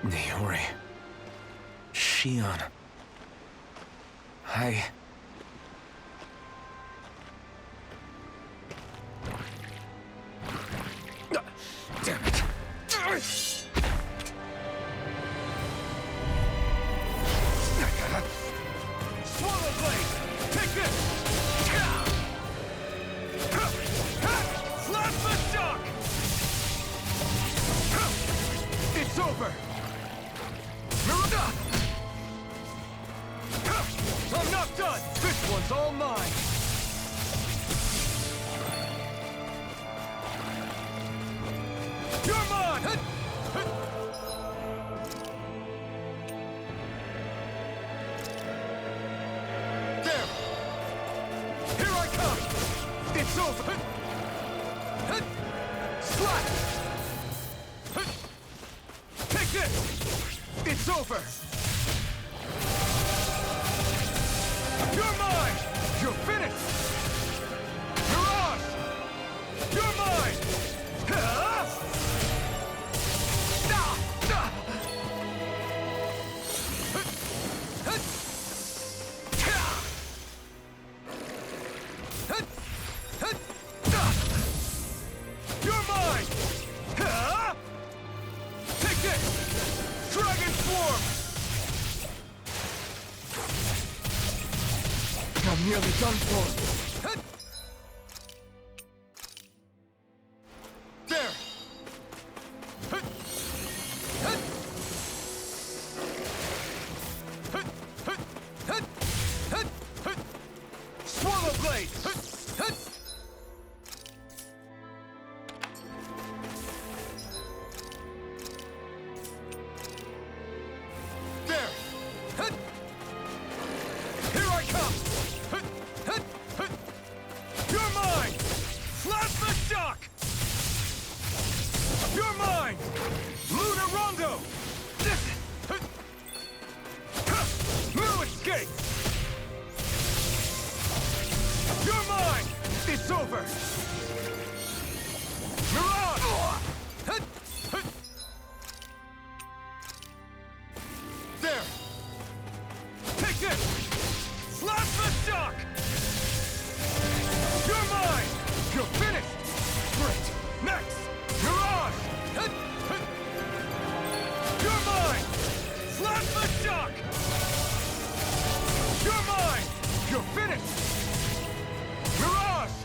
Naori. Shion. I... Damn it. Swallow Blade! Take this! Flash the shock! It's over! I'm not done! This one's all mine! You're mine! There! Here I come! It's over! Slap! Take this! It's over! You're mine! You're finished! Mirage! You're mine! You're mine! Take this! Dragon Swarm! I'm nearly done for. There! Swallow Blade! There! Here I come! You're mine! Flash the shock! You're mine! Lunar Rondo! No escape! You're mine! It's over! Mirage! There! Take this! Flash the shock! You're mine! You're finished! Great! Next! Mirage! You're mine! Flash the shock! You're mine! You're finished! Mirage!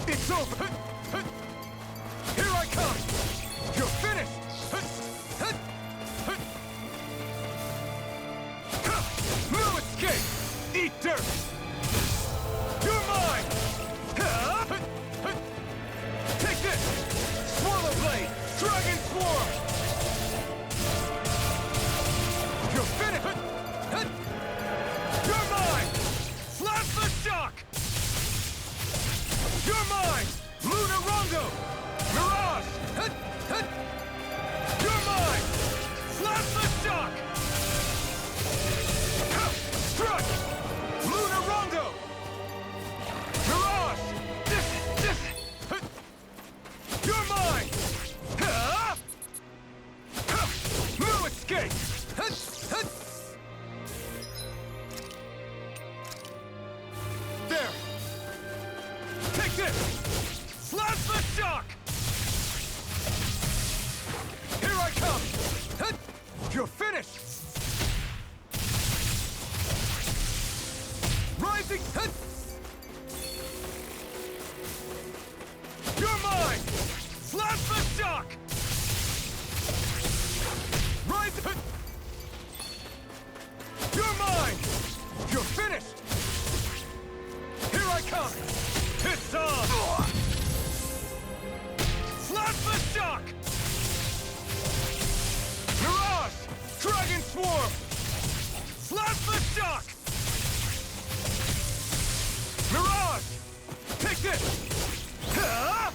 It's over! Here I come! You're finished! No escape! Eat dirt! You're mine! Take this! Swallow Blade! Dragon Swarm! You're finished! You're mine! Flash the shock! You're mine! Lunar Rondo! Mirage! You're mine! Flash the shock! Strike! Lunar Rondo! Mirage! You're mine! No escape! There! Take this! Flash the shock! Here I come! You're finished! Rising! You're mine! Flash the shock! Rising! You're mine! You're finished! Here I come! It's on! Flash the shock! Mirage! Dragon Swarm! Flash the shock! Mirage! Take this!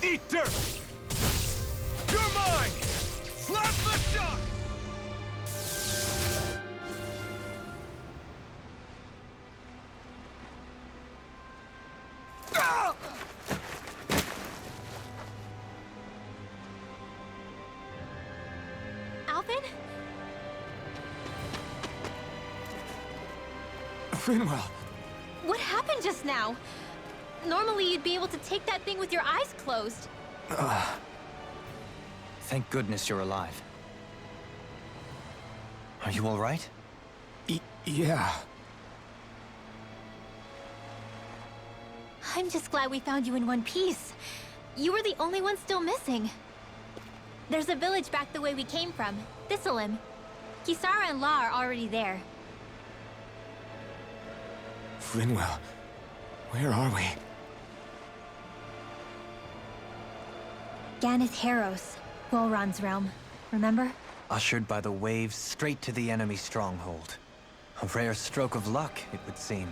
Eat dirt! You're mine! Flash the shock! Alvin? Finwell! What happened just now? Normally you'd be able to take that thing with your eyes closed. Thank goodness you're alive. Are you all right? Yeah. I'm just glad we found you in one piece. You were the only one still missing. There's a village back the way we came from, Thistleim. Kisara and La are already there. Finwell, where are we? Ganeth Haros, Volron's realm. Remember? Ushered by the waves straight to the enemy stronghold. A rare stroke of luck, it would seem.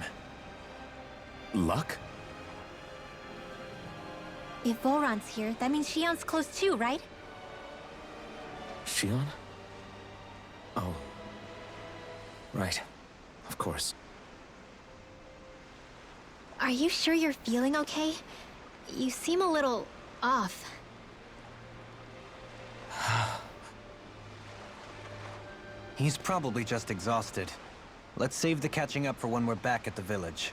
Luck? If Volron's here, that means Shion's close too, right? Shion? Oh. Right. Of course. Are you sure you're feeling okay? You seem a little off. He's probably just exhausted. Let's save the catching up for when we're back at the village.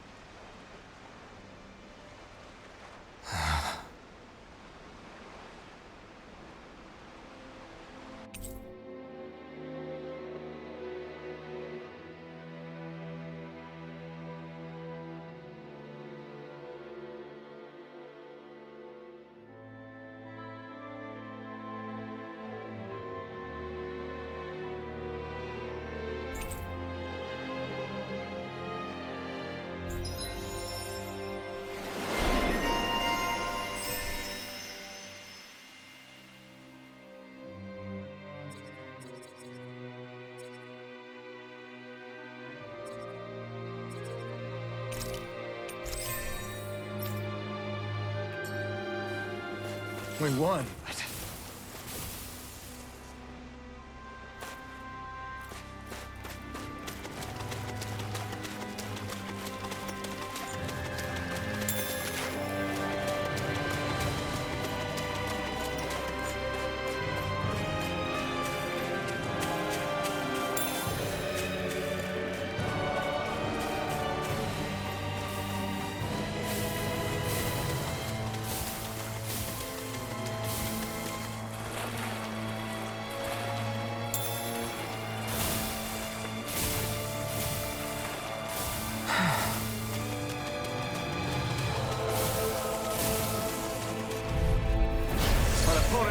We won.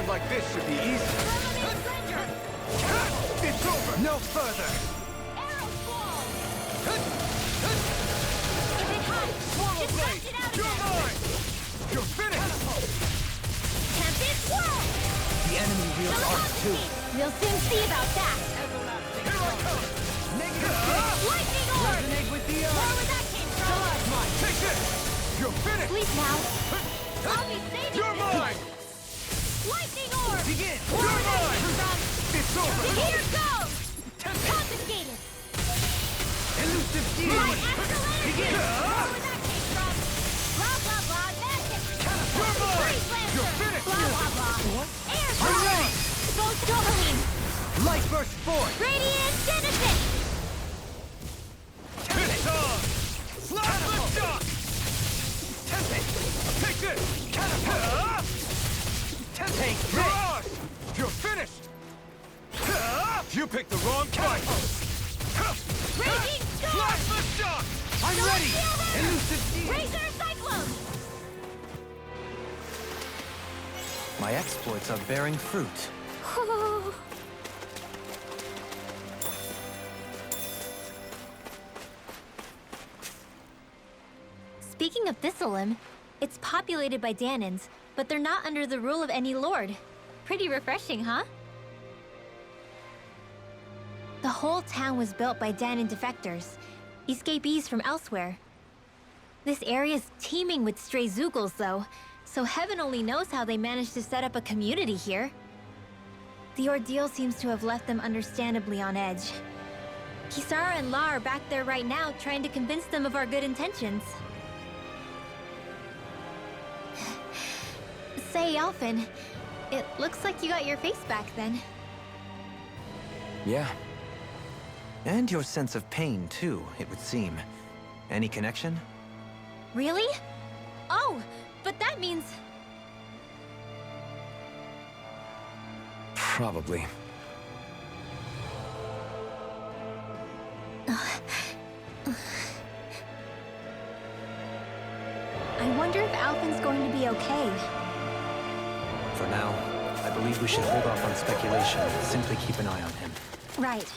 Like this should be easy. It's over! No further! Arrow Squall! If it hides, Swallow just blade! blast it out of You're there! mine! You're finished! Tempest Swirl! The enemy wields arc too. We'll soon see about that! Here I come! Lightning Orb! Resonate with the Where was that came from? Take this! You're finished! Sleep now. I'll be saving You're this. mine! Lightning Orb! Begin! Where You're was that mine! came from? It's over! Here goes! Confiscated! Elusive My shield! excellent! Begin! Where was that came from? Blah blah blah, magic! You're mine! Freeze Lancer! You're finished! Blah blah blah. What? Air I'm Ball! ready! Ghost Doberline! Light burst forth! Radiant Genesis! It's on! Slap the shock! Take this! Take Mirage! You're finished! You picked the wrong fight! Raging Storm! Slap the shock! I'm Storm ready! Fielder! Elusive shield! Razor Cyclone! My exploits are bearing fruit. Speaking of Thistleim, it's populated by Danans, but they're not under the rule of any lord. Pretty refreshing, huh? The whole town was built by Danan defectors, escapees from elsewhere. This area's teeming with stray Zeugles, though, so heaven only knows how they managed to set up a community here. The ordeal seems to have left them understandably on edge. Kisara and La are back there right now trying to convince them of our good intentions. Say, Elfin, it looks like you got your face back then. Yeah. And your sense of pain, too, it would seem. Any connection? Really? Oh, but that means... Probably. I wonder if Alphen's going to be okay. For now, I believe we should hold off on speculation. Simply keep an eye on him. Right.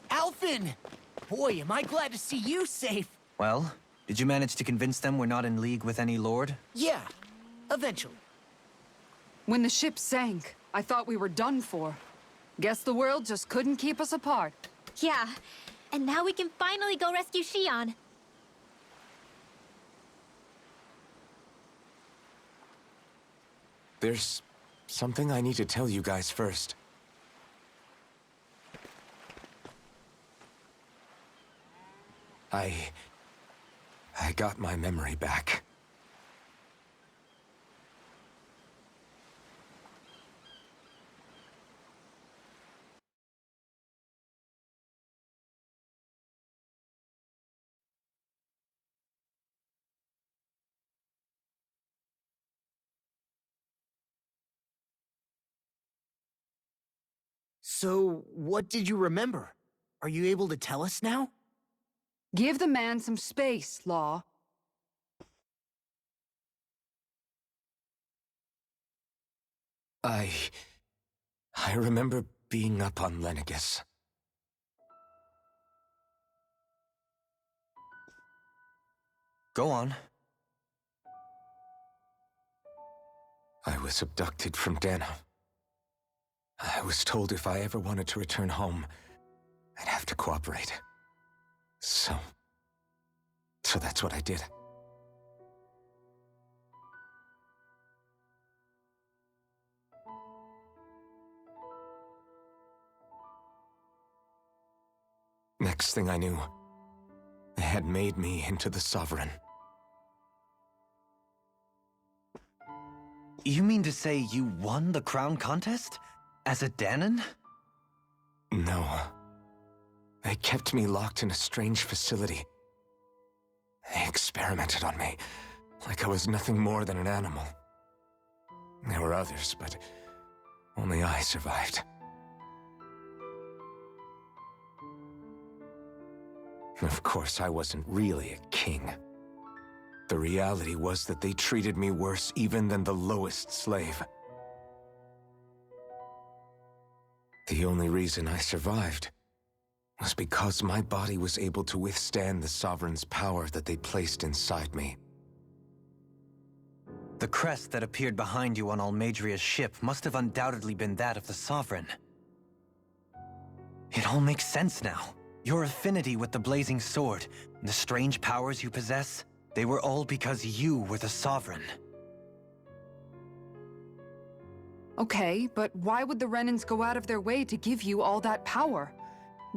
Alphen! Boy, am I glad to see you safe. Well, did you manage to convince them we're not in league with any lord? Yeah, eventually. When the ship sank, I thought we were done for. Guess the world just couldn't keep us apart. Yeah, and now we can finally go rescue Shion. There's something I need to tell you guys first. I got my memory back. So, what did you remember? Are you able to tell us now? Give the man some space, Law. I remember being up on Lenegis. Go on. I was abducted from Dana. I was told if I ever wanted to return home, I'd have to cooperate. So that's what I did. Next thing I knew, they had made me into the Sovereign. You mean to say you won the crown contest? As a Danon? No. They kept me locked in a strange facility. They experimented on me, like I was nothing more than an animal. There were others, but only I survived. Of course, I wasn't really a king. The reality was that they treated me worse even than the lowest slave. The only reason I survived was because my body was able to withstand the Sovereign's power that they placed inside me. The crest that appeared behind you on Almadria's ship must have undoubtedly been that of the Sovereign. It all makes sense now. Your affinity with the Blazing Sword, and the strange powers you possess, they were all because you were the Sovereign. Okay, but why would the Renans go out of their way to give you all that power?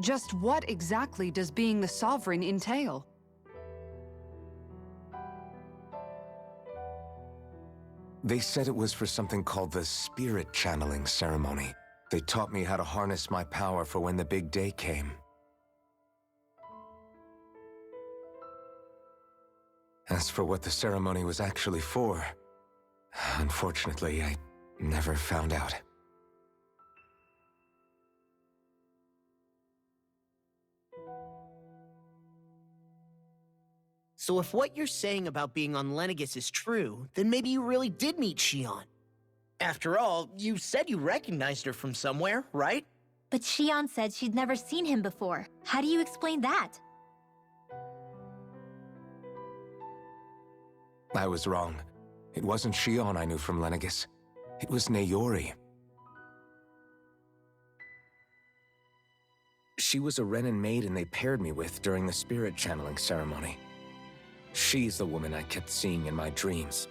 Just what exactly does being the Sovereign entail? They said it was for something called the Spirit Channeling Ceremony. They taught me how to harness my power for when the big day came. As for what the ceremony was actually for, unfortunately, I never found out. So if what you're saying about being on Lenegis is true, then maybe you really did meet Shion. After all, you said you recognized her from somewhere, right? But Shion said she'd never seen him before. How do you explain that? I was wrong. It wasn't Shion I knew from Lenegis. It was Nayori. She was a Renin maiden they paired me with during the spirit channeling ceremony. She's the woman I kept seeing in my dreams.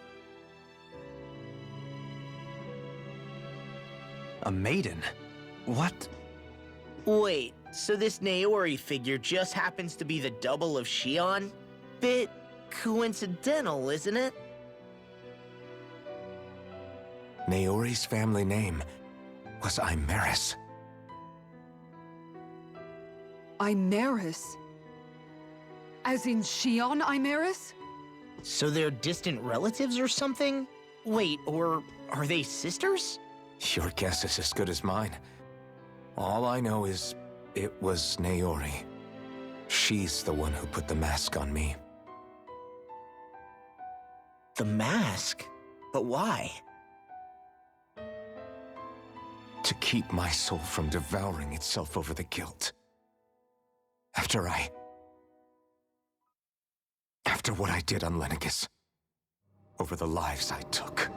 A maiden? What? Wait, so this Nayori figure just happens to be the double of Shion? Bit coincidental, isn't it? Nayori's family name was Imeris. Imeris? As in Shion Imeris? So they're distant relatives or something? Wait, or are they sisters? Your guess is as good as mine. All I know is it was Nayori. She's the one who put the mask on me. The mask? But why? To keep my soul from devouring itself over the guilt. After what I did on Lenegis. Over the lives I took.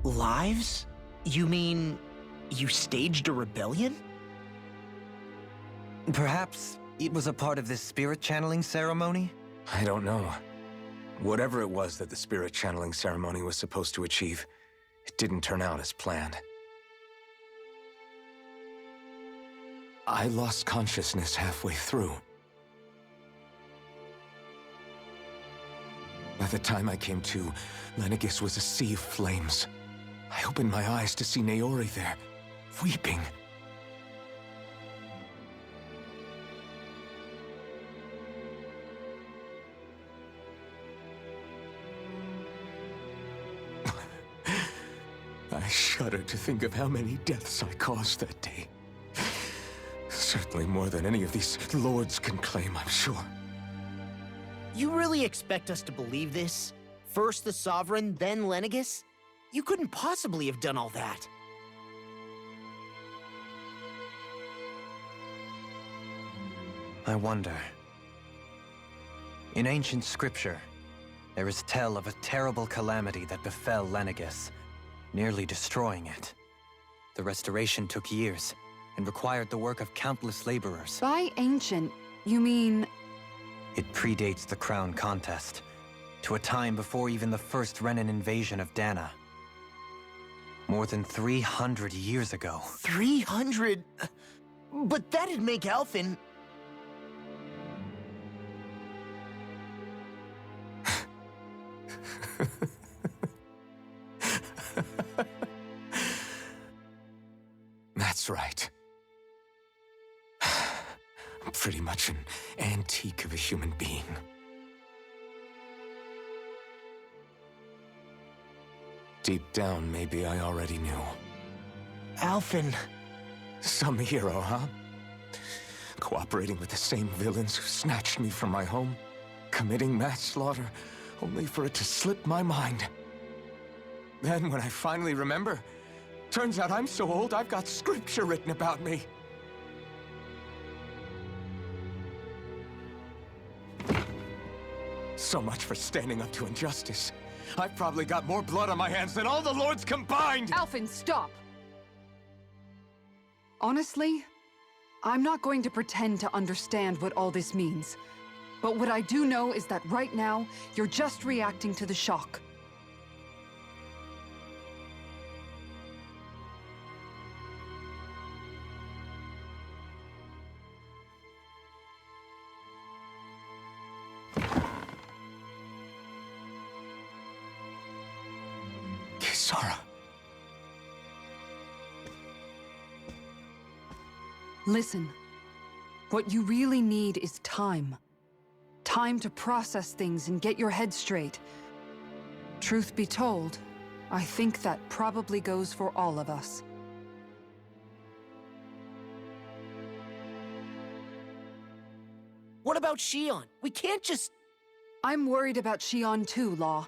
Lives? You mean you staged a rebellion? Perhaps it was a part of this spirit channeling ceremony? I don't know. Whatever it was that the spirit channeling ceremony was supposed to achieve, it didn't turn out as planned. I lost consciousness halfway through. By the time I came to, Lenegis was a sea of flames. I opened my eyes to see Nayori there, weeping. I shudder to think of how many deaths I caused that day. Certainly more than any of these lords can claim, I'm sure. You really expect us to believe this? First the Sovereign, then Lenegis? You couldn't possibly have done all that. I wonder. In ancient scripture, there is tell of a terrible calamity that befell Lenegis, nearly destroying it. The restoration took years, and required the work of countless laborers. By ancient, you mean... It predates the crown contest, to a time before even the first Renin invasion of Dana. More than 300 years ago. 300? But that'd make Alphen... That's right. I'm pretty much an antique of a human being. Deep down, maybe I already knew. Alphen... Some hero, huh? Cooperating with the same villains who snatched me from my home, committing mass slaughter, only for it to slip my mind. Then, when I finally remember, turns out I'm so old I've got scripture written about me. So much for standing up to injustice. I've probably got more blood on my hands than all the lords combined! Alphen, stop! Honestly, I'm not going to pretend to understand what all this means. But what I do know is that right now, you're just reacting to the shock. Sara. Listen. What you really need is time. Time to process things and get your head straight. Truth be told, I think that probably goes for all of us. What about Shion? We can't just... I'm worried about Shion too, Law.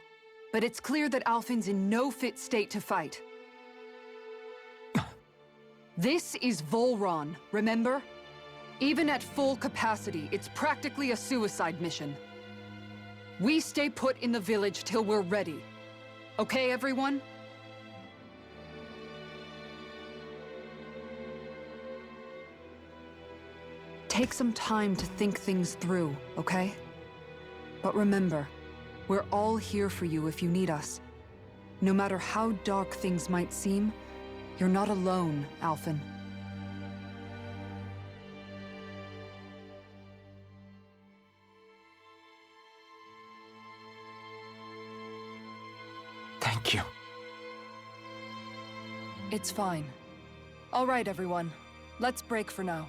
But it's clear that Alphen's in no fit state to fight. This is Volron, remember? Even at full capacity, it's practically a suicide mission. We stay put in the village till we're ready. Okay, everyone? Take some time to think things through, okay? But remember, we're all here for you if you need us. No matter how dark things might seem, you're not alone, Alphen. Thank you. It's fine. All right, everyone. Let's break for now.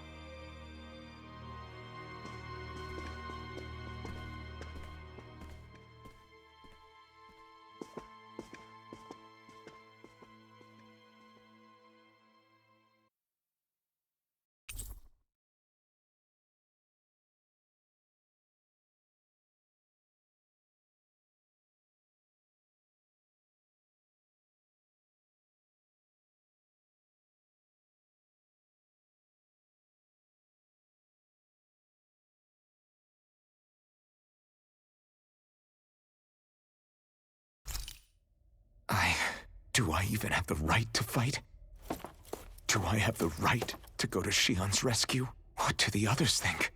Do I even have the right to fight? Do I have the right to go to Shion's rescue? What do the others think?